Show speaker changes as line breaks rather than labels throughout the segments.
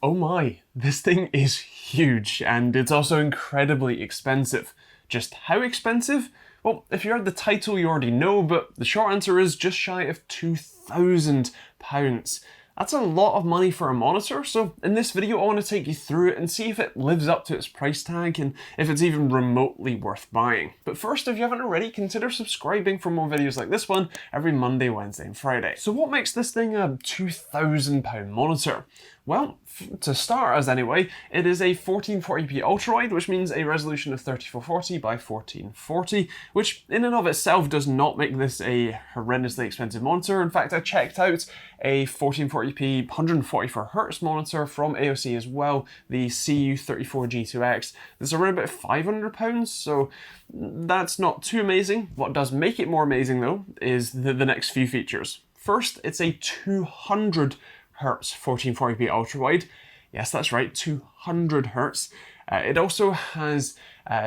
Oh my, this thing is huge, and it's also incredibly expensive. Just how expensive? Well, if you read the title, you already know, but the short answer is just shy of £2,000. That's a lot of money for a monitor, so in this video I want to take you through it and see if it lives up to its price tag and if it's even remotely worth buying. But first, if you haven't already, consider subscribing for more videos like this one every Monday, Wednesday and Friday. So what makes this thing a £2,000 monitor? Well, to start as anyway, it is a 1440p ultrawide, which means a resolution of 3440 by 1440, which in and of itself does not make this a horrendously expensive monitor. In fact, I checked out a 1440p 144Hz monitor from AOC as well, the CU34G2X. It's around about £500, so that's not too amazing. What does make it more amazing though is the next few features. First, it's a 200Hz 1440p ultrawide. Yes, that's right, 200Hz. It also has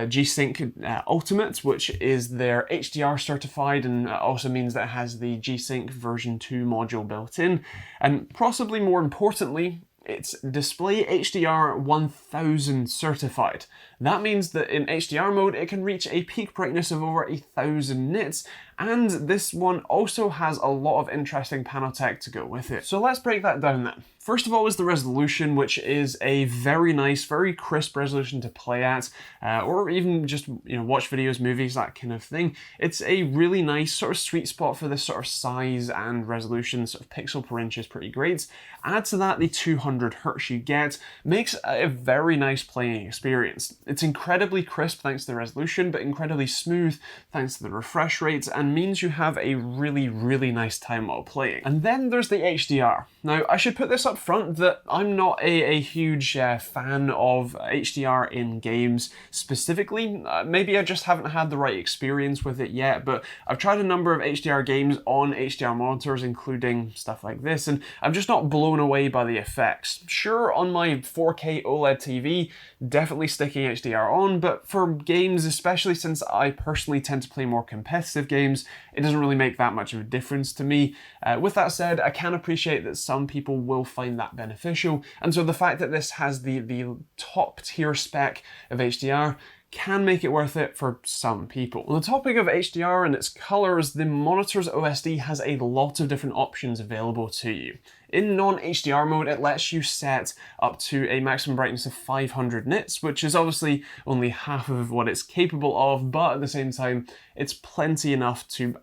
G-Sync Ultimate, which is their HDR certified, and also means that it has the G-Sync version 2 module built in. And possibly more importantly, it's Display HDR 1000 certified. That means that in HDR mode, it can reach a peak brightness of over 1000 nits, and this one also has a lot of interesting panel tech to go with it. So let's break that down then. First of all is the resolution, which is a very nice, very crisp resolution to play at, or even just watch videos, movies, that kind of thing. It's a really nice sort of sweet spot for this sort of size and resolution, sort of pixel per inch is pretty great. Add to that the 200Hz you get, makes a very nice playing experience. It's incredibly crisp thanks to the resolution, but incredibly smooth thanks to the refresh rates, and means you have a really, really nice time while playing. And then there's the HDR. Now, I should put this up front that I'm not a huge fan of HDR in games specifically. Maybe I just haven't had the right experience with it yet, but I've tried a number of HDR games on HDR monitors, including stuff like this, and I'm just not blown away by the effects. Sure, on my 4K OLED TV, definitely sticking HDR on, but for games, especially since I personally tend to play more competitive games, it doesn't really make that much of a difference to me. With that said, I can appreciate that some people will find that beneficial, and so the fact that this has the top tier spec of HDR can make it worth it for some people. On the topic of HDR and its colors, the monitor's OSD has a lot of different options available to you. In non-HDR mode, it lets you set up to a maximum brightness of 500 nits, which is obviously only half of what it's capable of, but at the same time, it's plenty enough to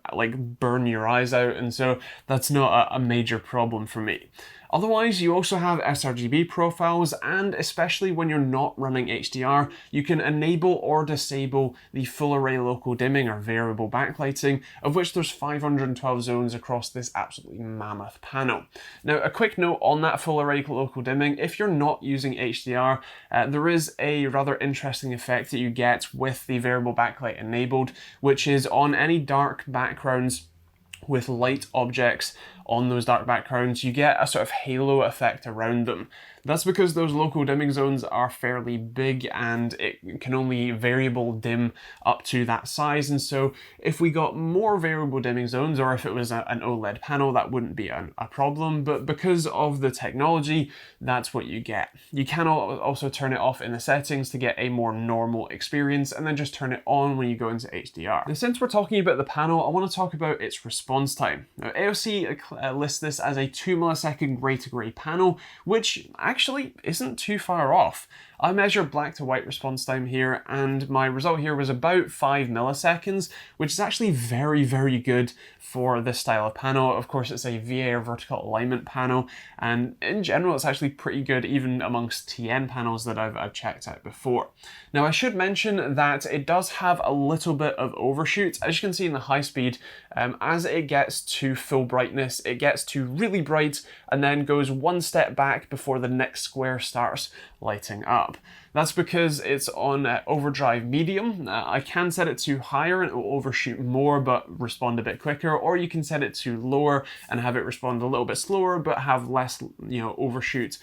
burn your eyes out, and so that's not a major problem for me. Otherwise, you also have sRGB profiles, and especially when you're not running HDR, you can enable or disable the full array local dimming or variable backlighting, of which there's 512 zones across this absolutely mammoth panel. Now, a quick note on that full array local dimming: if you're not using HDR, there is a rather interesting effect that you get with the variable backlight enabled, which is on any dark backgrounds with light objects on those dark backgrounds, you get a sort of halo effect around them. That's because those local dimming zones are fairly big and it can only variable dim up to that size, and so if we got more variable dimming zones, or if it was an OLED panel, that wouldn't be a problem, but because of the technology, that's what you get. You can also turn it off in the settings to get a more normal experience, and then just turn it on when you go into HDR. Now, since we're talking about the panel, I want to talk about its response time. Now, AOC lists this as a 2 millisecond gray to gray panel, which actually isn't too far off. I measured black to white response time here, and my result here was about 5 milliseconds, which is actually very, very good for this style of panel. Of course, it's a VA vertical alignment panel, and in general, it's actually pretty good even amongst TN panels that I've checked out before. Now, I should mention that it does have a little bit of overshoot. As you can see in the high speed, as it gets to full brightness, it gets to really bright and then goes one step back before the next square starts lighting up. up. That's because it's on overdrive medium. I can set it to higher and it will overshoot more but respond a bit quicker, or you can set it to lower and have it respond a little bit slower but have less, overshoot.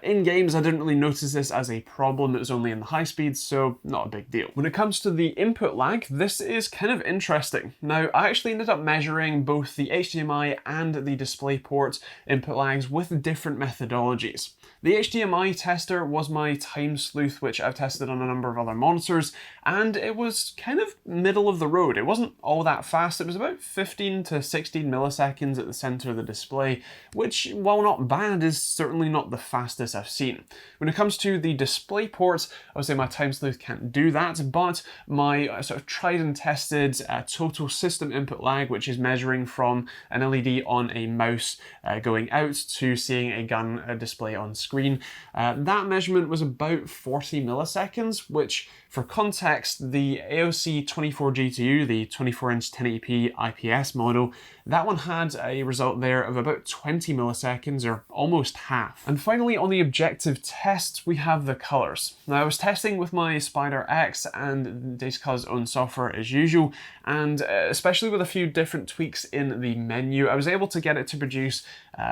In games, I didn't really notice this as a problem. It was only in the high speeds, so not a big deal. When it comes to the input lag, this is kind of interesting. Now, I actually ended up measuring both the HDMI and the DisplayPort input lags with different methodologies. The HDMI tester was my time sleuth, which I've tested on a number of other monitors, and it was kind of middle of the road. It wasn't all that fast. It was about 15 to 16 milliseconds at the center of the display, which, while not bad, is certainly not the fastest I've seen. When it comes to the DisplayPort, I would say my time sleuth can't do that, but my sort of tried and tested total system input lag, which is measuring from an LED on a mouse going out to seeing a gun display on screen, that measurement was about 40 milliseconds, which, for context, the AOC AG353UCG, the 24-inch 1080p IPS model, that one had a result there of about 20 milliseconds, or almost half. And finally, on the objective test, we have the colors. Now, I was testing with my Spider X and Datacolor's own software as usual, and especially with a few different tweaks in the menu, I was able to get it to produce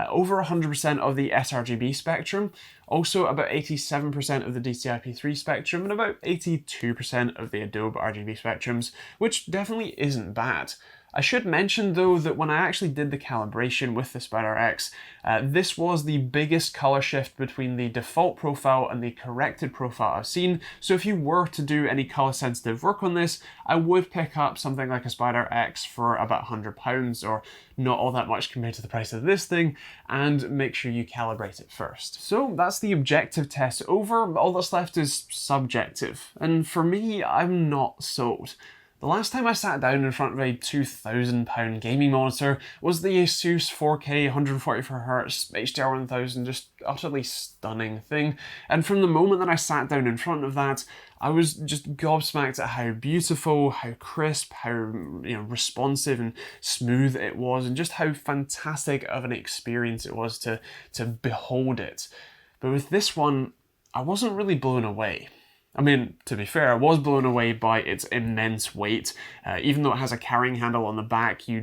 over 100% of the sRGB spectrum, also about 87% of the DCI-P3 spectrum, and about 82% of the Adobe RGB spectrums, which definitely isn't bad. I should mention though that when I actually did the calibration with the Spider X, this was the biggest color shift between the default profile and the corrected profile I've seen. So if you were to do any color sensitive work on this, I would pick up something like a Spider X for about £100, or not all that much compared to the price of this thing, and make sure you calibrate it first. So that's the objective test over. All that's left is subjective, and for me, I'm not sold. The last time I sat down in front of a £2,000 gaming monitor was the Asus 4K 144Hz HDR1000, just utterly stunning thing. And from the moment that I sat down in front of that, I was just gobsmacked at how beautiful, how crisp, how responsive and smooth it was, and just how fantastic of an experience it was to behold it. But with this one, I wasn't really blown away. I mean, to be fair, I was blown away by its immense weight. Even though it has a carrying handle on the back, you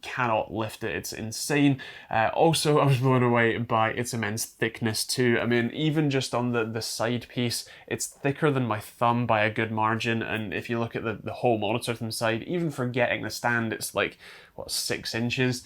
cannot lift it. It's insane. Also, I was blown away by its immense thickness too. I mean, even just on the side piece, it's thicker than my thumb by a good margin. And if you look at the whole monitor from the side, even forgetting the stand, it's like, what, 6 inches?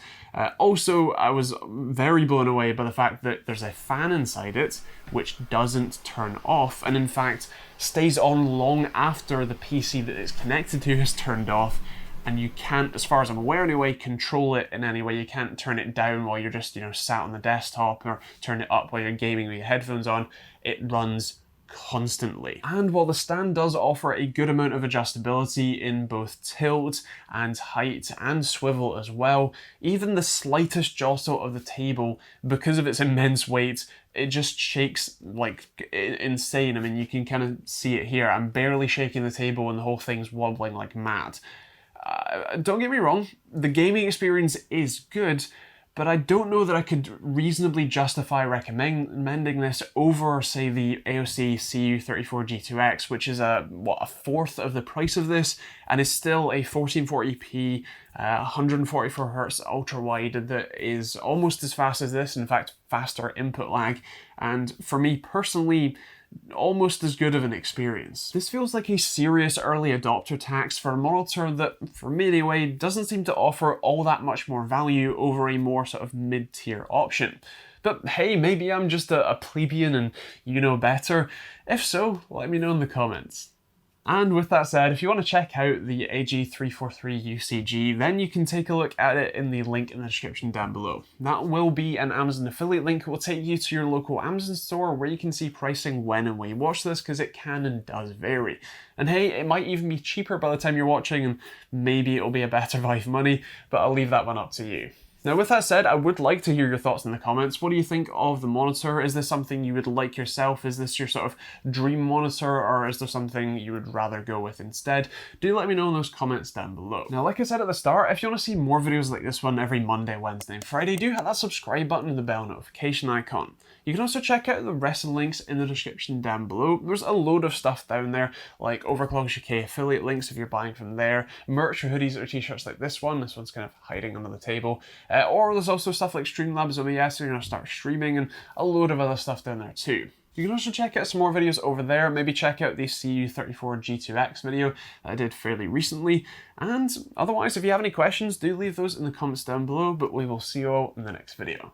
Also, I was very blown away by the fact that there's a fan inside it, which doesn't turn off, and in fact stays on long after the PC that it's connected to is turned off, and you can't, as far as I'm aware anyway, control it in any way. You can't turn it down while you're just, sat on the desktop, or turn it up while you're gaming with your headphones on. It runs constantly. And while the stand does offer a good amount of adjustability in both tilt and height and swivel as well, even the slightest jostle of the table, because of its immense weight, it just shakes like insane. I mean, you can kind of see it here. I'm barely shaking the table and the whole thing's wobbling like mad. Don't get me wrong, the gaming experience is good, but I don't know that I could reasonably justify recommending this over, say, the AOC CU34G2X, which is a fourth of the price of this, and is still a 1440p 144Hz ultra-wide that is almost as fast as this, in fact, faster input lag, and for me personally, almost as good of an experience. This feels like a serious early adopter tax for a monitor that, for me anyway, doesn't seem to offer all that much more value over a more sort of mid-tier option. But hey, maybe I'm just a plebeian and you know better. If so, let me know in the comments. And with that said, if you want to check out the AG353UCG, then you can take a look at it in the link in the description down below. That will be an Amazon affiliate link. It will take you to your local Amazon store where you can see pricing when and where you watch this, because it can and does vary. And hey, it might even be cheaper by the time you're watching, and maybe it'll be a better value for money, but I'll leave that one up to you. Now with that said, I would like to hear your thoughts in the comments. What do you think of the monitor? Is this something you would like yourself? Is this your sort of dream monitor, or is there something you would rather go with instead? Do let me know in those comments down below. Now, like I said at the start, if you want to see more videos like this one every Monday, Wednesday, and Friday, do hit that subscribe button and the bell notification icon. You can also check out the rest of the links in the description down below. There's a load of stuff down there, like Overclock's UK affiliate links if you're buying from there, merch for hoodies or t-shirts like this one. This one's kind of hiding under the table. Or there's also stuff like Streamlabs OBS, so you're going to start streaming, and a load of other stuff down there too. You can also check out some more videos over there, maybe check out the CU34G2X video that I did fairly recently, and otherwise if you have any questions, do leave those in the comments down below, but we will see you all in the next video.